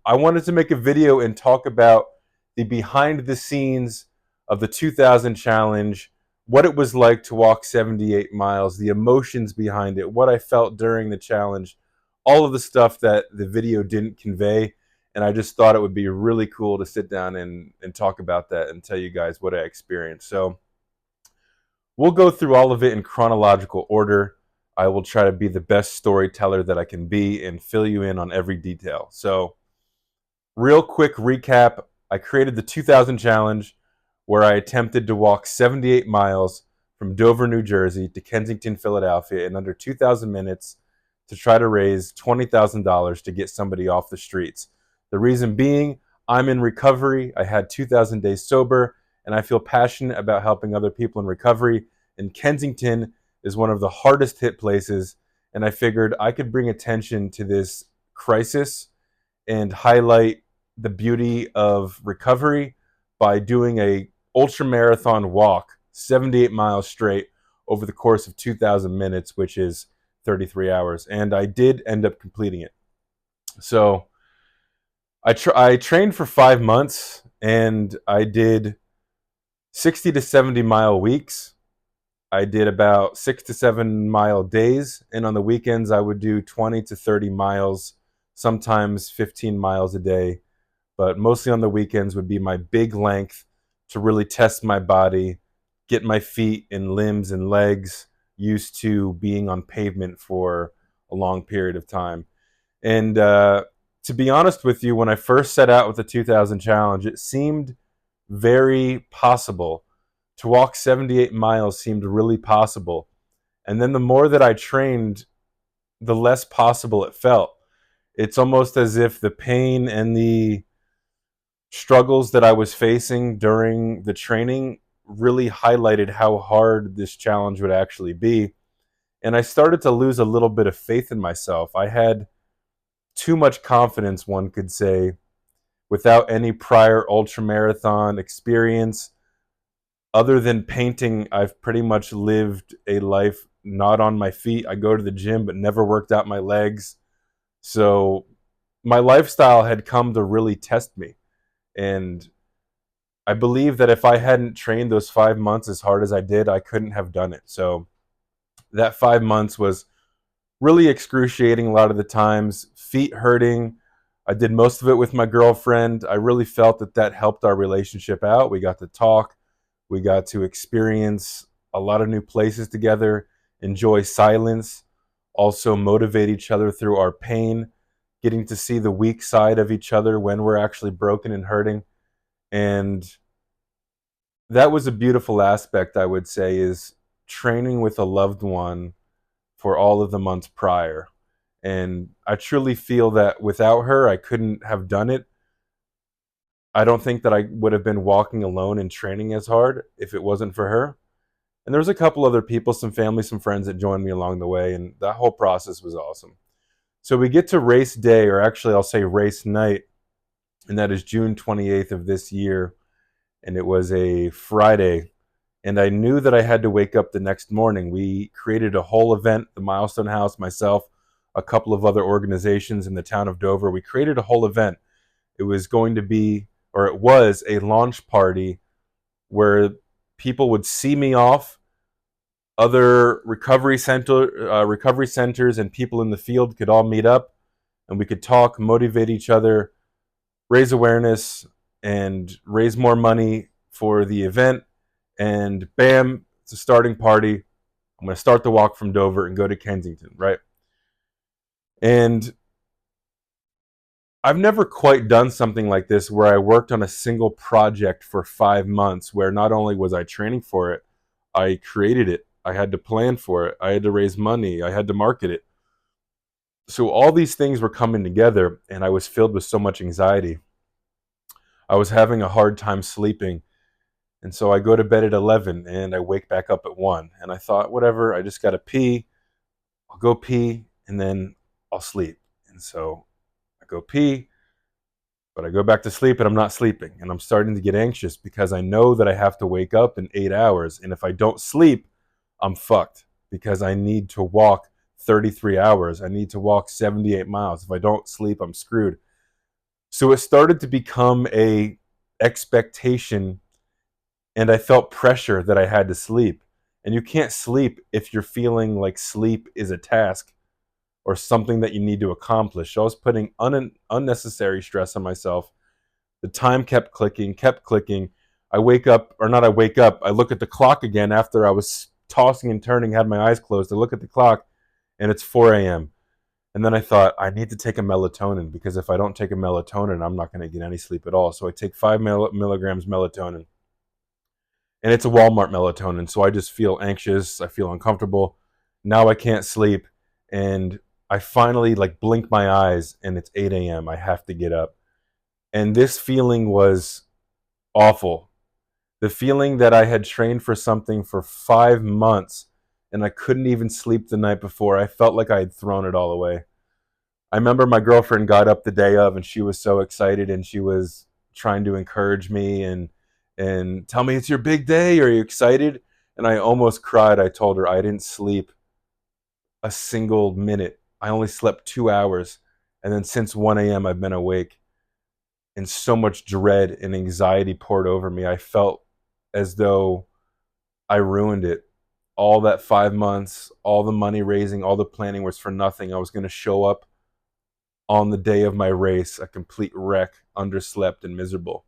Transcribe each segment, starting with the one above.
I wanted to make a video and talk about the behind the scenes of the 2000 challenge, what it was like to walk 78 miles, the emotions behind it, what I felt during the challenge, all of the stuff that the video didn't convey. And I just thought it would be really cool to sit down and talk about that and tell you guys what I experienced. So we'll go through all of it in chronological order. I will try to be the best storyteller that I can be and fill you in on every detail. So, real quick recap, I created the 2000 challenge where I attempted to walk 78 miles from Dover, New Jersey to Kensington, Philadelphia in under 2,000 minutes to try to raise $20,000 to get somebody off the streets. The reason being, I'm in recovery. I had 2,000 days sober, and I feel passionate about helping other people in recovery. And Kensington is one of the hardest hit places, and I figured I could bring attention to this crisis and highlight the beauty of recovery by doing a ultra marathon walk 78 miles straight over the course of 2,000 minutes, which is 33 hours. And I did end up completing it. So I trained for 5 months, and I did 60 to 70 mile weeks. I did about 6 to 7 mile days, and on the weekends I would do 20 to 30 miles, sometimes 15 miles a day, but mostly on the weekends would be my big length to really test my body, get my feet and limbs and legs used to being on pavement for a long period of time. And to be honest with you, when I first set out with the 2000 challenge, it seemed very possible. To walk 78 miles seemed really possible. And then the more that I trained, the less possible it felt. It's almost as if the pain and the struggles that I was facing during the training really highlighted how hard this challenge would actually be. And I started to lose a little bit of faith in myself. I had too much confidence, one could say, without any prior ultramarathon experience. Other than painting, I've pretty much lived a life not on my feet. I go to the gym, but never worked out my legs. So my lifestyle had come to really test me. And I believe that if I hadn't trained those 5 months as hard as I did, I couldn't have done it. So that 5 months was really excruciating a lot of the times, feet hurting. I did most of it with my girlfriend. I really felt that that helped our relationship out. We got to talk. We got to experience a lot of new places together, enjoy silence, also motivate each other through our pain, getting to see the weak side of each other when we're actually broken and hurting. And that was a beautiful aspect, I would say, is training with a loved one for all of the months prior. And I truly feel that without her, I couldn't have done it. I don't think that I would have been walking alone and training as hard if it wasn't for her. And there was a couple other people, some family, some friends that joined me along the way, and that whole process was awesome. So we get to race day, or actually I'll say race night, and that is June 28th of this year, and it was a Friday. And I knew that I had to wake up the next morning. We created a whole event, the Milestone House, myself, a couple of other organizations in the town of Dover. We created a whole event. It was going to be, or it was, a launch party where people would see me off. Other recovery centers and people in the field could all meet up, and we could talk, motivate each other, raise awareness, and raise more money for the event. And bam, it's a starting party. I'm going to start the walk from Dover and go to Kensington, right? And I've never quite done something like this where I worked on a single project for 5 months, where not only was I training for it, I created it. I had to plan for it. I had to raise money. I had to market it. So all these things were coming together, and I was filled with so much anxiety. I was having a hard time sleeping. And so I go to bed at 11 and I wake back up at 1. And I thought, whatever, I just got to pee. I'll go pee and then I'll sleep. And so I go pee, but I go back to sleep and I'm not sleeping. And I'm starting to get anxious because I know that I have to wake up in 8 hours. And if I don't sleep, I'm fucked because I need to walk 33 hours. I need to walk 78 miles. If I don't sleep, I'm screwed. So it started to become a expectation, and I felt pressure that I had to sleep. And you can't sleep if you're feeling like sleep is a task or something that you need to accomplish. So I was putting unnecessary stress on myself. The time kept clicking, kept clicking. I wake up, or not I wake up, I look at the clock again after I was tossing and turning, had my eyes closed. I look at the clock and it's 4 a.m. And then I thought, I need to take a melatonin, because if I don't take a melatonin, I'm not going to get any sleep at all. So I take 5 milligrams melatonin, and it's a Walmart melatonin. So I just feel anxious. I feel uncomfortable. Now I can't sleep. And I finally like blink my eyes and it's 8 a.m. I have to get up. And this feeling was awful. The feeling that I had trained for something for 5 months and I couldn't even sleep the night before. I felt like I had thrown it all away. I remember my girlfriend got up the day of and she was so excited and she was trying to encourage me and tell me, it's your big day. Are you excited? And I almost cried. I told her I didn't sleep a single minute. I only slept 2 hours. And then since 1 a.m., I've been awake, and so much dread and anxiety poured over me. I felt as though I ruined it. All that 5 months, all the money raising, all the planning was for nothing. I was going to show up on the day of my race a complete wreck, underslept and miserable.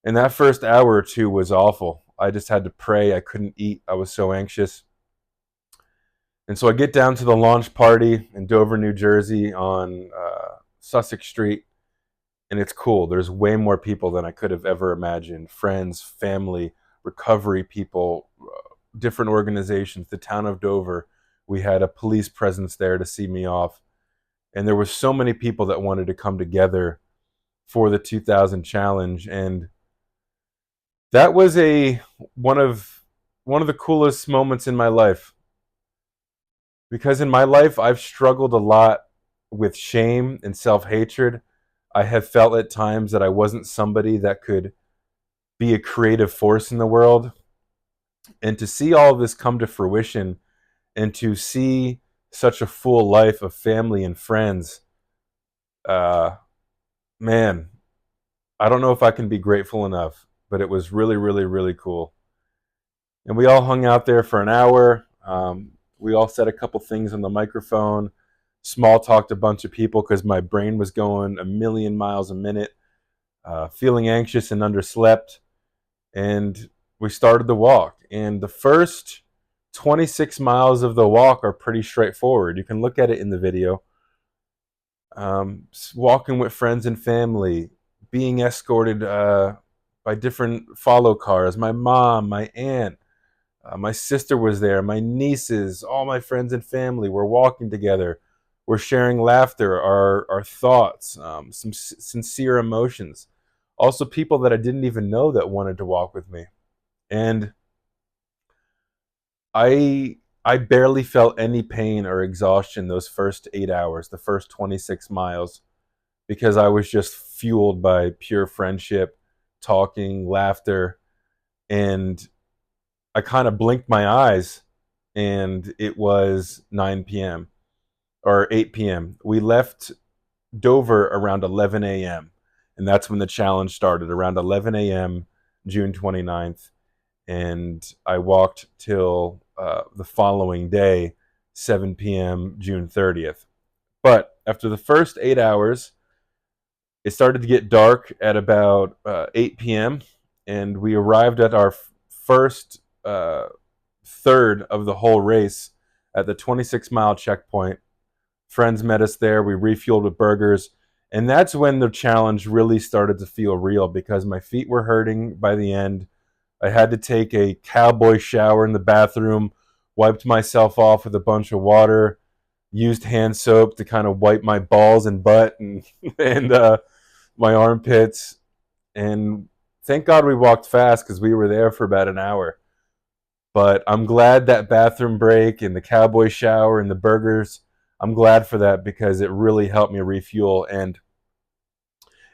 And that first hour or two was awful. I just had to pray. I couldn't eat. I was so anxious. And so I get down to the launch party in Dover, New Jersey on Sussex Street. And it's cool. There's way more people than I could have ever imagined. Friends, family, recovery people, different organizations, the town of Dover. We had a police presence there to see me off. And there were so many people that wanted to come together for the 2000 challenge. And that was a one of one of the coolest moments in my life, because in my life I've struggled a lot with shame and self-hatred. I have felt at times that I wasn't somebody that could be a creative force in the world. And to see all of this come to fruition and to see such a full life of family and friends, uh, man, I don't know if I can be grateful enough, but it was really, really, really cool. And we all hung out there for an hour. We all said a couple things on the microphone, small talked a bunch of people because my brain was going a million miles a minute, feeling anxious and underslept. And we started the walk. And the first 26 miles of the walk are pretty straightforward. You can look at it in the video. Walking with friends and family, being escorted by different follow cars. My mom, my aunt, my sister was there, my nieces, all my friends and family were walking together. We're sharing laughter, our thoughts, some sincere emotions. Also, people that I didn't even know that wanted to walk with me. And I barely felt any pain or exhaustion those first 8 hours, the first 26 miles, because I was just fueled by pure friendship, talking, laughter, and I kind of blinked my eyes and it was 9 p.m. or 8 p.m. We left Dover around 11 a.m. And that's when the challenge started, around 11 a.m., June 29th. And I walked till the following day, 7 p.m., June 30th. But after the first 8 hours, it started to get dark at about 8 p.m., and we arrived at our first third of the whole race at the 26-mile checkpoint. Friends met us there. We refueled with burgers. And that's when the challenge really started to feel real, because my feet were hurting by the end. I had to take a cowboy shower in the bathroom, wiped myself off with a bunch of water, used hand soap to kind of wipe my balls and butt and, and my armpits. And thank God we walked fast, because we were there for about an hour. But I'm glad that bathroom break and the cowboy shower and the burgers, I'm glad for that, because it really helped me refuel. And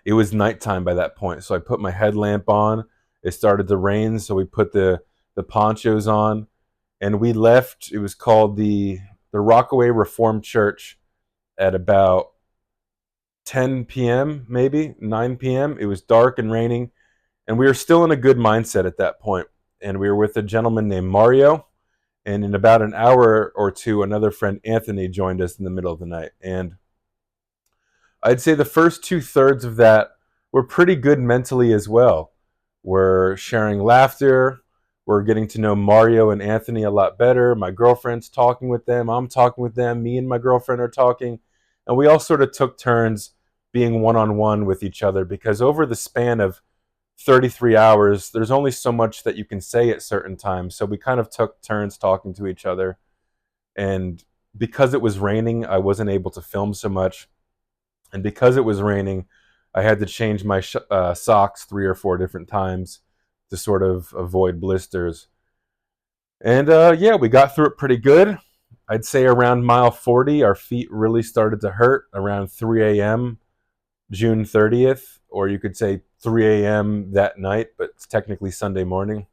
it was nighttime by that point. So I put my headlamp on. It started to rain, so we put the ponchos on, and we left. It was called the Rockaway Reformed Church at about 10 p.m., maybe 9 p.m. It was dark and raining, and we were still in a good mindset at that point. And we were with a gentleman named Mario. And in about an hour or two, another friend, Anthony, joined us in the middle of the night. And I'd say the first 2/3 of that were pretty good mentally as well. We're sharing laughter. We're getting to know Mario and Anthony a lot better. My girlfriend's talking with them. I'm talking with them. Me and my girlfriend are talking. And we all sort of took turns being one on one with each other because over the span of 33 hours, there's only so much that you can say at certain times. So we kind of took turns talking to each other. And because it was raining, I wasn't able to film so much. And because it was raining, I had to change my socks 3 or 4 different times to sort of avoid blisters. And yeah, we got through it pretty good. I'd say around mile 40, our feet really started to hurt around 3 a.m. June 30th, or you could say 3 a.m. that night, but it's technically Sunday morning.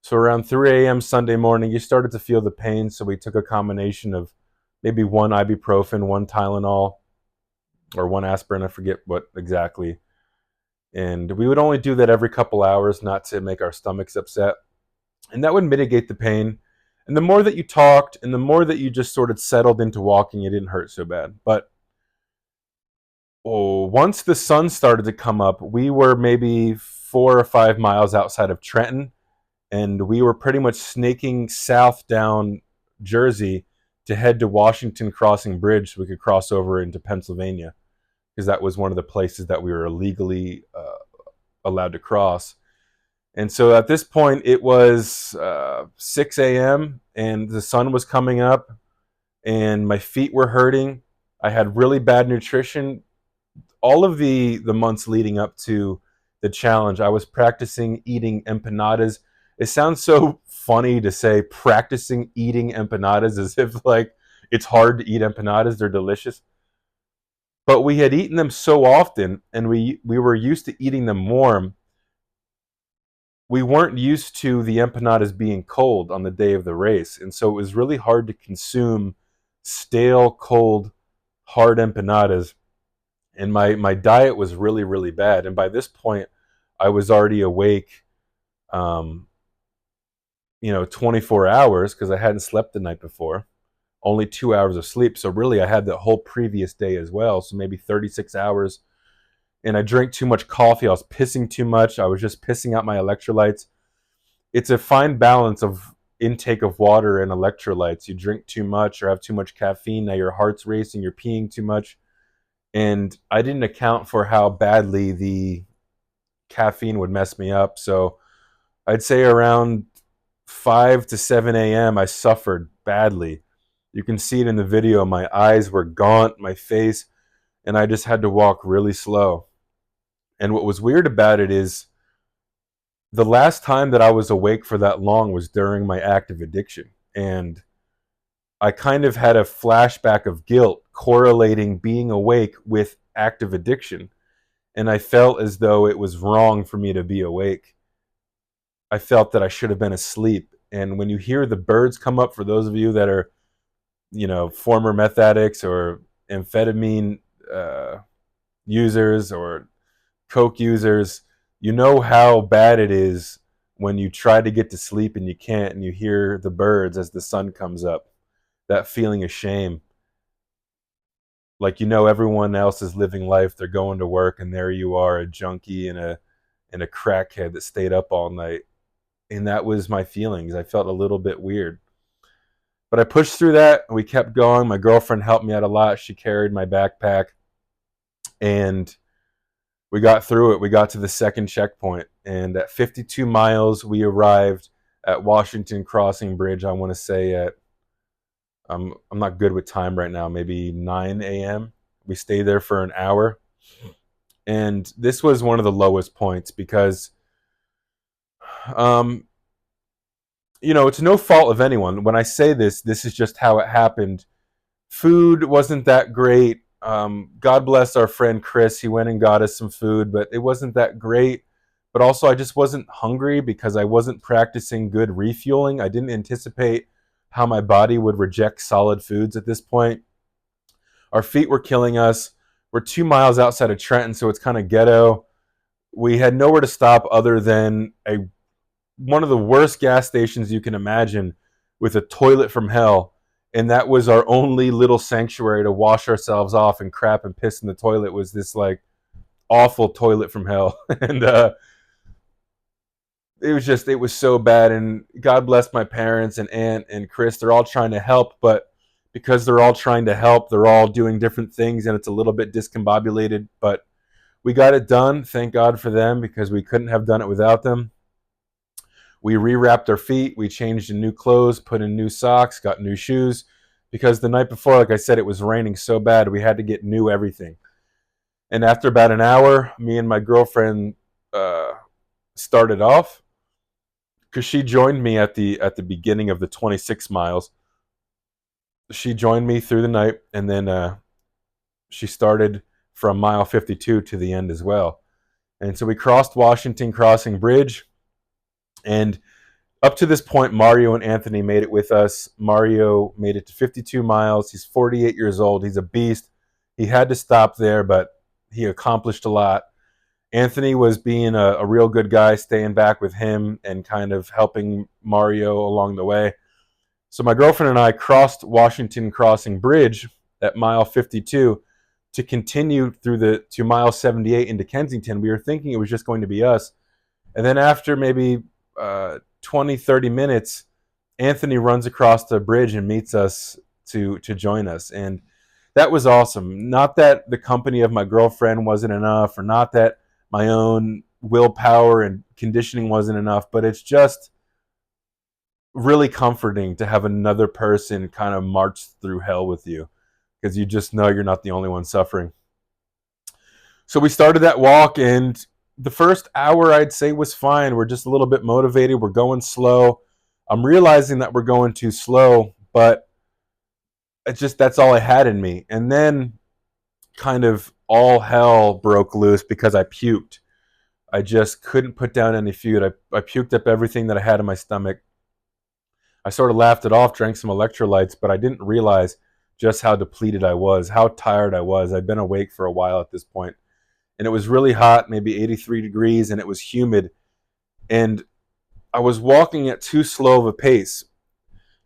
So around 3 a.m. Sunday morning, you started to feel the pain. So we took a combination of maybe one ibuprofen, one Tylenol, or one aspirin. I forget what exactly. And we would only do that every couple hours, not to make our stomachs upset. And that would mitigate the pain. And the more that you talked and the more that you just sort of settled into walking, it didn't hurt so bad. But once the sun started to come up, we were maybe 4 or 5 miles outside of Trenton, and we were pretty much snaking south down Jersey to head to Washington Crossing Bridge so we could cross over into Pennsylvania, because that was one of the places that we were legally allowed to cross. And so at this point, it was 6 a.m. and the sun was coming up, and my feet were hurting. I had really bad nutrition. All of the months leading up to the challenge, I was practicing eating empanadas. It sounds so funny to say practicing eating empanadas as if like it's hard to eat empanadas. They're delicious. But we had eaten them so often and we were used to eating them warm. We weren't used to the empanadas being cold on the day of the race. And so it was really hard to consume stale, cold, hard empanadas. And my diet was really, really bad. And by this point, I was already awake, um, 24 hours because I hadn't slept the night before. Only 2 hours of sleep. So really, I had the whole previous day as well. So maybe 36 hours. And I drank too much coffee. I was pissing too much. I was just pissing out my electrolytes. It's a fine balance of intake of water and electrolytes. You drink too much or have too much caffeine. Now your heart's racing. You're peeing too much. And I didn't account for how badly the caffeine would mess me up. So I'd say around 5 to 7 a.m., I suffered badly. You can see it in the video. My eyes were gaunt, my face, and I just had to walk really slow. And what was weird about it is the last time that I was awake for that long was during my active addiction. And I kind of had a flashback of guilt correlating being awake with active addiction. And I felt as though it was wrong for me to be awake. I felt that I should have been asleep. And when you hear the birds come up, for those of you that are, former meth addicts or amphetamine users or coke users, you know how bad it is when you try to get to sleep and you can't, and you hear the birds as the sun comes up. That feeling of shame. Like, everyone else is living life, they're going to work, and there you are, a junkie and a crackhead that stayed up all night. And that was my feelings. I felt a little bit weird. But I pushed through that. We kept going. My girlfriend helped me out a lot. She carried my backpack. And we got through it. We got to the second checkpoint. And at 52 miles, we arrived at Washington Crossing Bridge, I want to say at, I'm not good with time right now, maybe 9 a.m. We stayed there for an hour. And this was one of the lowest points because it's no fault of anyone. When I say this is just how it happened. Food wasn't that great. God bless our friend Chris. He went and got us some food, but it wasn't that great. But also, I just wasn't hungry because I wasn't practicing good refueling. I didn't anticipate how my body would reject solid foods at this point. Our feet were killing us. We're 2 miles outside of Trenton, so it's kind of ghetto. We had nowhere to stop other than a one of the worst gas stations you can imagine, with a toilet from hell. And that was our only little sanctuary to wash ourselves off and crap and piss in the toilet, was this like awful toilet from hell. And it was so bad. And God bless my parents and aunt and Chris. They're all trying to help, but because they're all trying to help, they're all doing different things, and it's a little bit discombobulated. But we got it done. Thank God for them, because we couldn't have done it without them. We rewrapped our feet. We changed in new clothes, put in new socks, got new shoes, because the night before, like I said, it was raining so bad we had to get new everything. And after about an hour, me and my girlfriend started off, because she joined me at the beginning of the 26 miles. She joined me through the night, and then she started from mile 52 to the end as well. And so we crossed Washington Crossing Bridge, and up to this point, Mario and Anthony made it with us. Mario made it to 52 miles. He's 48 years old. He's a beast. He had to stop there, but he accomplished a lot. Anthony was being a real good guy, staying back with him and kind of helping Mario along the way. So my girlfriend and I crossed Washington Crossing Bridge at mile 52 to continue to mile 78 into Kensington. We were thinking it was just going to be us. And then after maybe 20, 30 minutes, Anthony runs across the bridge and meets us to join us. And that was awesome. Not that the company of my girlfriend wasn't enough, or not that my own willpower and conditioning wasn't enough, but it's just really comforting to have another person kind of march through hell with you, because you just know you're not the only one suffering. So we started that walk, and the first hour, I'd say, was fine. We're just a little bit motivated. We're going slow. I'm realizing that we're going too slow, but that's all I had in me. And then kind of all hell broke loose because I puked. I just couldn't put down any food. I puked up everything that I had in my stomach. I sort of laughed it off, drank some electrolytes, but I didn't realize just how depleted I was, how tired I was. I'd been awake for a while at this point. And it was really hot, maybe 83 degrees, and it was humid. And I was walking at too slow of a pace.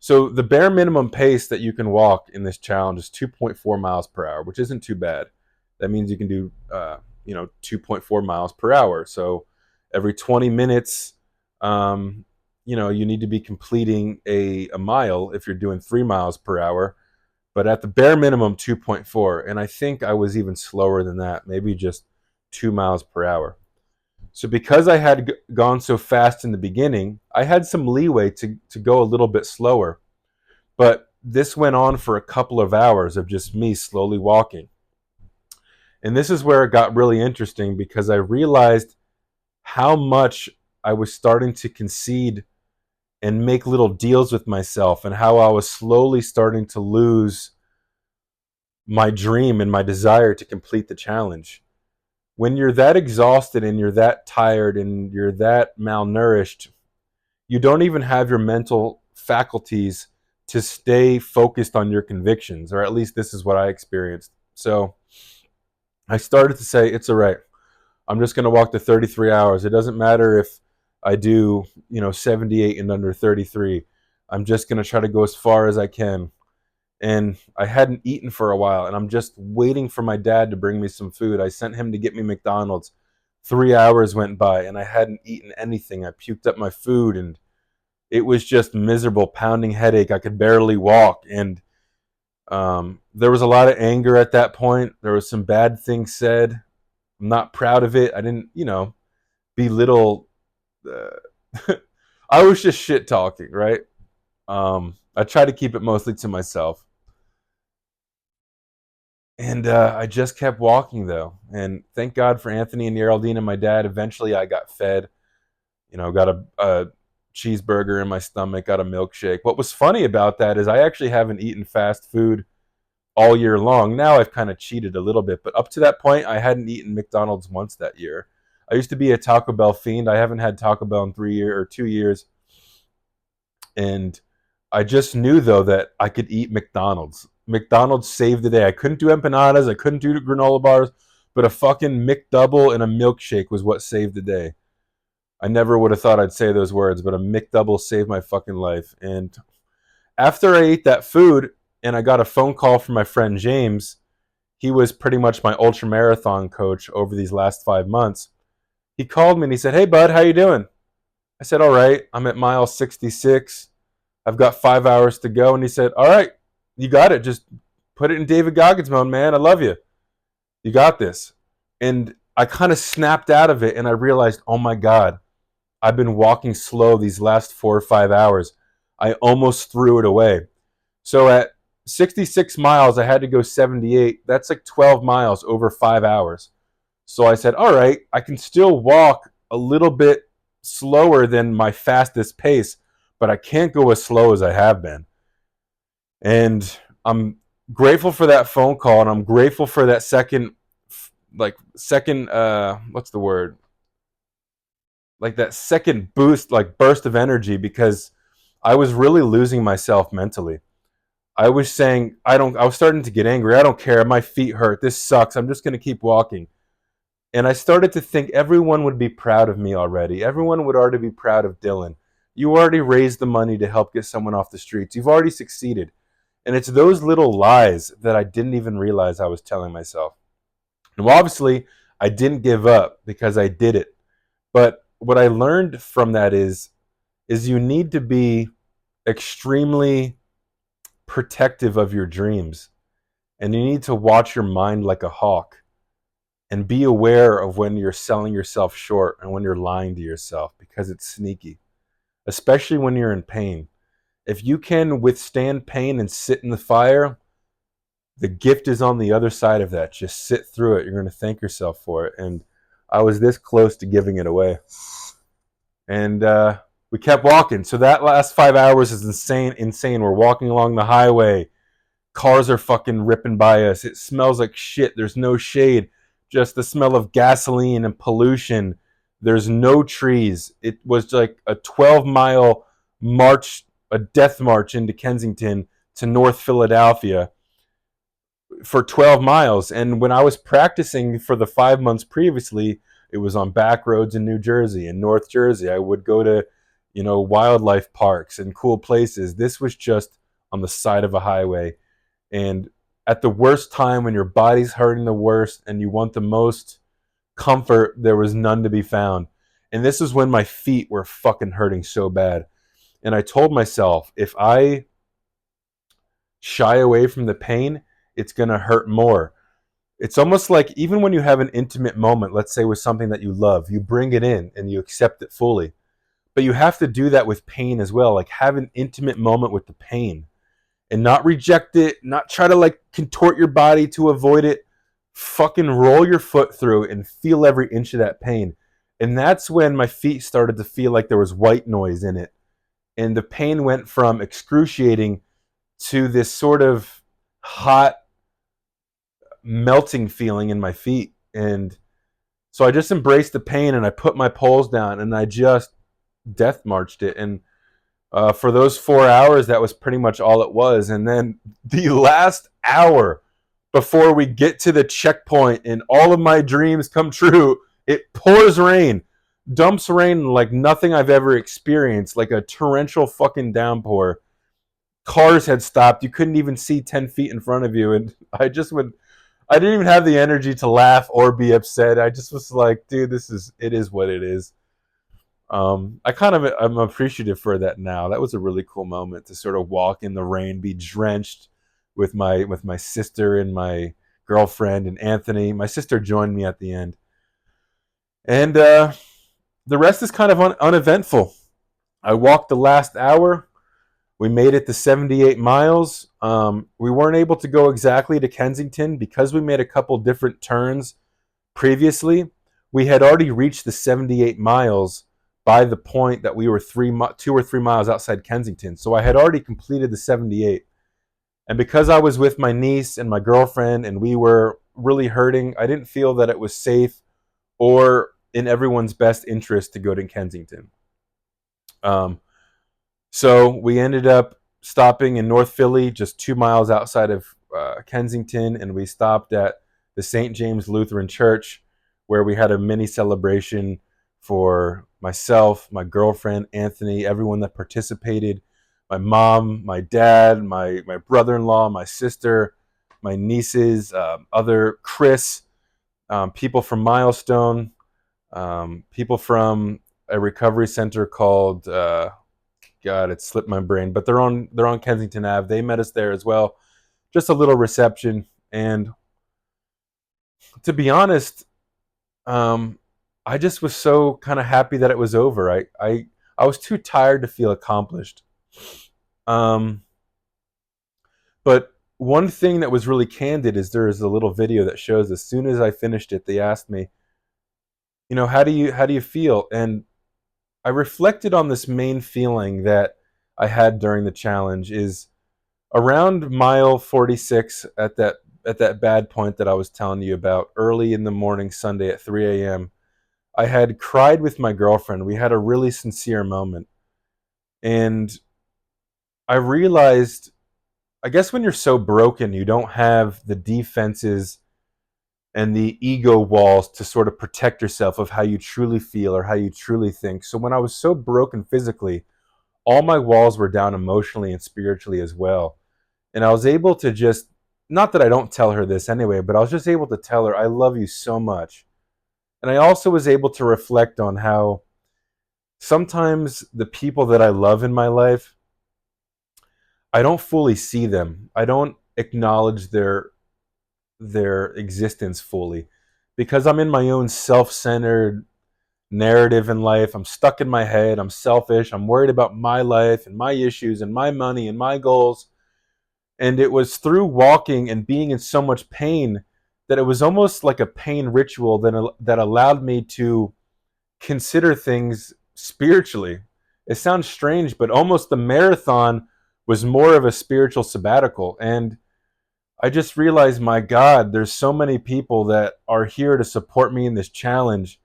So the bare minimum pace that you can walk in this challenge is 2.4 miles per hour, which isn't too bad. That means you can do 2.4 miles per hour. So every 20 minutes, you need to be completing a mile if you're doing 3 miles per hour. But at the bare minimum, 2.4. And I think I was even slower than that, maybe just 2 miles per hour. So because I had gone so fast in the beginning, I had some leeway to go a little bit slower. But this went on for a couple of hours of just me slowly walking. And this is where it got really interesting, because I realized how much I was starting to concede and make little deals with myself, and how I was slowly starting to lose my dream and my desire to complete the challenge. When you're that exhausted and you're that tired and you're that malnourished, you don't even have your mental faculties to stay focused on your convictions, or at least this is what I experienced. So I started to say, it's all right. I'm just going to walk to 33 hours. It doesn't matter if I do, 78 and under 33. I'm just going to try to go as far as I can. And I hadn't eaten for a while, and I'm just waiting for my dad to bring me some food. I sent him to get me McDonald's. 3 hours went by, and I hadn't eaten anything. I puked up my food, and it was just miserable, pounding headache. I could barely walk, and there was a lot of anger at that point. There was some bad things said. I'm not proud of it. I didn't, belittle. I was just shit talking, right? I try to keep it mostly to myself. And I just kept walking, though. And thank God for Anthony and Geraldine and my dad. Eventually, I got fed. Got a cheeseburger in my stomach, got a milkshake. What was funny about that is I actually haven't eaten fast food all year long. Now I've kind of cheated a little bit. But up to that point, I hadn't eaten McDonald's once that year. I used to be a Taco Bell fiend. I haven't had Taco Bell in 2 years. And I just knew, though, that I could eat McDonald's. McDonald's saved the day. I couldn't do empanadas. I couldn't do granola bars. But a fucking McDouble and a milkshake was what saved the day. I never would have thought I'd say those words, but a McDouble saved my fucking life. And after I ate that food and I got a phone call from my friend James, he was pretty much my ultra marathon coach over these last 5 months. He called me and he said, "Hey bud, how you doing?" I said, "All right. I'm at mile 66. I've got 5 hours to go." And he said, "All right, you got it. Just put it in David Goggins mode, man. I love you. You got this." And I kind of snapped out of it and I realized, oh my God, I've been walking slow these last 4 or 5 hours. I almost threw it away. So at 66 miles, I had to go 78. That's like 12 miles over 5 hours. So I said, all right, I can still walk a little bit slower than my fastest pace, but I can't go as slow as I have been. And I'm grateful for that phone call, and I'm grateful for that what's the word? Like that second boost, like burst of energy, because I was really losing myself mentally. I was saying, I was starting to get angry. I don't care. My feet hurt. This sucks. I'm just going to keep walking. And I started to think everyone would be proud of me already. Everyone would already be proud of Dylan. You already raised the money to help get someone off the streets. You've already succeeded. And it's those little lies that I didn't even realize I was telling myself. And obviously, I didn't give up because I did it. But what I learned from that is you need to be extremely protective of your dreams. And you need to watch your mind like a hawk and be aware of when you're selling yourself short and when you're lying to yourself, because it's sneaky, especially when you're in pain. If you can withstand pain and sit in the fire, the gift is on the other side of that. Just sit through it. You're going to thank yourself for it. And I was this close to giving it away. And we kept walking. So that last 5 hours is insane. We're walking along the highway. Cars are fucking ripping by us. It smells like shit. There's no shade. Just the smell of gasoline and pollution. There's no trees. It was like a 12-mile march, a death march into Kensington to North Philadelphia for 12 miles. And when I was practicing for the 5 months previously, it was on back roads in New Jersey and North Jersey. I would go to, wildlife parks and cool places. This was just on the side of a highway. And at the worst time, when your body's hurting the worst and you want the most comfort, there was none to be found. And this is when my feet were fucking hurting so bad. And I told myself, if I shy away from the pain, it's going to hurt more. It's almost like even when you have an intimate moment, let's say with something that you love, you bring it in and you accept it fully. But you have to do that with pain as well. Like have an intimate moment with the pain and not reject it, not try to like contort your body to avoid it. Fucking roll your foot through and feel every inch of that pain. And that's when my feet started to feel like there was white noise in it. And the pain went from excruciating to this sort of hot melting feeling in my feet. And so I just embraced the pain and I put my poles down and I just death marched it. And for those 4 hours, that was pretty much all it was. And then the last hour before we get to the checkpoint and all of my dreams come true, it pours rain, dumps rain like nothing I've ever experienced, like a torrential fucking downpour. Cars had stopped. You couldn't even see 10 feet in front of you. And I didn't even have the energy to laugh or be upset. I just was like, dude, it is what it is. I'm appreciative for that now. That was a really cool moment to sort of walk in the rain, be drenched with my sister and my girlfriend and Anthony. My sister joined me at the end. And the rest is kind of uneventful. I walked the last hour. We made it to 78 miles. We weren't able to go exactly to Kensington because we made a couple different turns previously. We had already reached the 78 miles by the point that we were 2 or 3 miles outside Kensington. So I had already completed the 78. And because I was with my niece and my girlfriend and we were really hurting, I didn't feel that it was safe or in everyone's best interest to go to Kensington. So we ended up stopping in North Philly, just 2 miles outside of Kensington, and we stopped at the St. James Lutheran Church, where we had a mini celebration for myself, my girlfriend, Anthony, everyone that participated, my mom, my dad, my brother-in-law, my sister, my nieces, other Chris, people from Milestone, people from a recovery center called God, it slipped my brain, but they're on Kensington Ave. They met us there as well. Just a little reception, and to be honest, um, I just was so kind of happy that it was over. I was too tired to feel accomplished. Um, but one thing that was really candid is there is a little video that shows as soon as I finished it, they asked me, how do you feel? And I reflected on this main feeling that I had during the challenge is around mile 46 at that bad point that I was telling you about early in the morning Sunday at 3 a.m. I had cried with my girlfriend. We had a really sincere moment. And I realized, I guess when you're so broken, you don't have the defenses and the ego walls to sort of protect yourself of how you truly feel or how you truly think. So when I was so broken physically, all my walls were down emotionally and spiritually as well. And I was able to just, not that I don't tell her this anyway, but I was just able to tell her, I love you so much. And I also was able to reflect on how sometimes the people that I love in my life, I don't fully see them. I don't acknowledge their existence fully because I'm in my own self-centered narrative in life. I'm stuck in my head. I'm selfish. I'm worried about my life and my issues and my money and my goals. And it was through walking and being in so much pain that it was almost like a pain ritual that allowed me to consider things spiritually. It sounds strange, but almost the marathon was more of a spiritual sabbatical. And I just realized, my God, there's so many people that are here to support me in this challenge.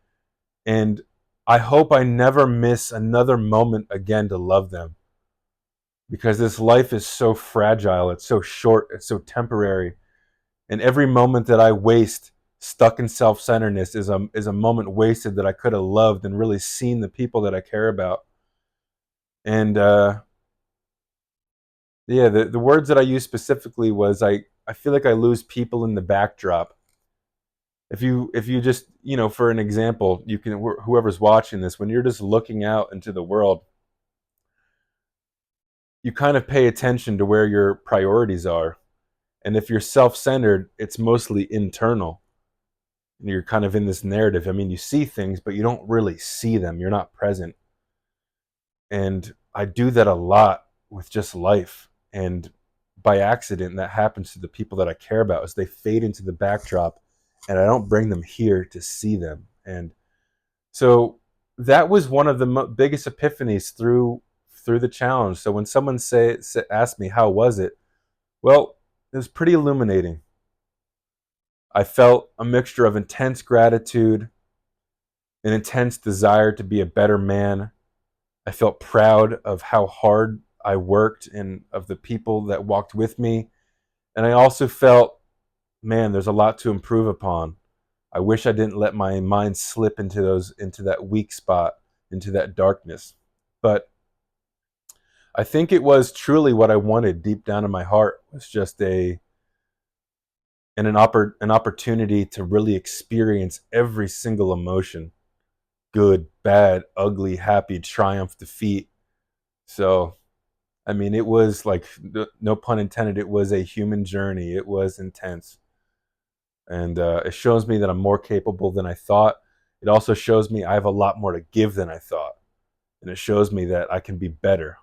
And I hope I never miss another moment again to love them, because this life is so fragile, it's so short, it's so temporary. And every moment that I waste stuck in self-centeredness is a moment wasted that I could have loved and really seen the people that I care about. And yeah, the words that I used specifically was I feel like I lose people in the backdrop. If you just, for an example, you can, whoever's watching this, when you're just looking out into the world, you kind of pay attention to where your priorities are. And if you're self-centered, it's mostly internal. You're kind of in this narrative. I mean, you see things, but you don't really see them. You're not present. And I do that a lot with just life. And by accident, that happens to the people that I care about as they fade into the backdrop, and I don't bring them here to see them. And so that was one of the biggest epiphanies through the challenge. So when someone asked me how was it, well, it was pretty illuminating. I felt a mixture of intense gratitude, an intense desire to be a better man. I felt proud of how hard I worked and of the people that walked with me. And I also felt, man, there's a lot to improve upon. I wish I didn't let my mind slip into that weak spot, into that darkness. But I think it was truly what I wanted deep down in my heart, was just an opportunity to really experience every single emotion, good, bad, ugly, happy, triumph, defeat. So, I mean, it was like, no pun intended, it was a human journey. It was intense. And it shows me that I'm more capable than I thought. It also shows me I have a lot more to give than I thought. And it shows me that I can be better.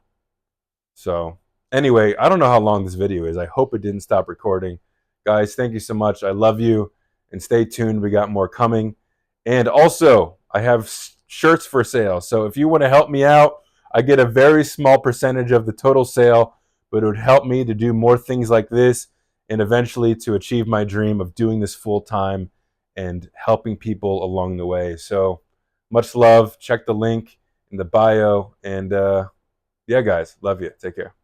So, anyway, I don't know how long this video is. I hope it didn't stop recording. Guys, thank you so much. I love you. And stay tuned. We got more coming. And also, I have shirts for sale. So if you want to help me out, I get a very small percentage of the total sale, but it would help me to do more things like this and eventually to achieve my dream of doing this full time and helping people along the way. So much love. Check the link in the bio. And yeah, guys, love you. Take care.